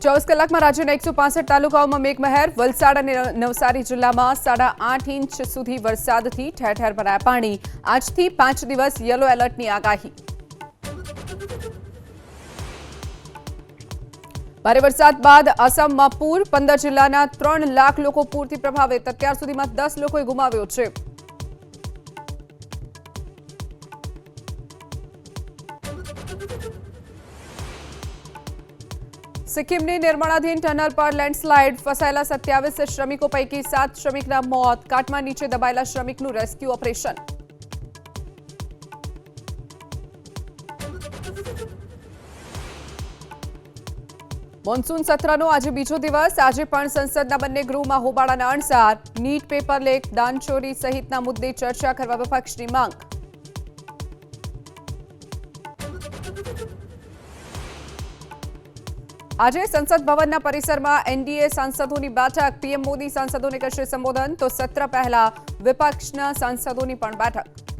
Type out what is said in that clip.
24 કલાકમાં રાજ્યના 165 તાલુકાઓમાં મેઘમહેર. વલસાડ અને નવસારી જિલ્લામાં 8.5 ઇંચ સુધી વરસાદથી ઠેર ઠેર ભરાયા પાણી. આજથી 5 દિવસ યલો એલર્ટની આગાહી. ભારે વરસાદ બાદ આસામમાં પૂર. 15 જિલ્લાના 3 લાખ લોકો પૂરથી પ્રભાવિત. અત્યાર સુધીમાં 10 લોકોએ ગુમાવ્યો છે. સિક્કિમની નિર્માણાધીન ટનલ પર લેન્ડસ્લાઇડ. ફસાયેલા 27 શ્રમિકો પૈકી 7 શ્રમિકના મોત. કાટમાળ નીચે દબાયેલા શ્રમિકનું રેસ્ક્યુ ઓપરેશન. મોન્સૂન સત્રનો આજે બીજો દિવસ. આજે પણ સંસદના બંને ગૃહમાં હોબાળાના અણસાર. નીટ પેપર લીક, દાનચોરી સહિતના મુદ્દે ચર્ચા કરવા વિપક્ષની માંગ. આજે સંસદ ભવનના પરિસરમાં એનડીએ સાંસદોની બેઠક. પીએમ મોદી સાંસદોને કરશે સંબોધન, તો સત્ર પહેલા વિપક્ષના સાંસદોની પણ બેઠક.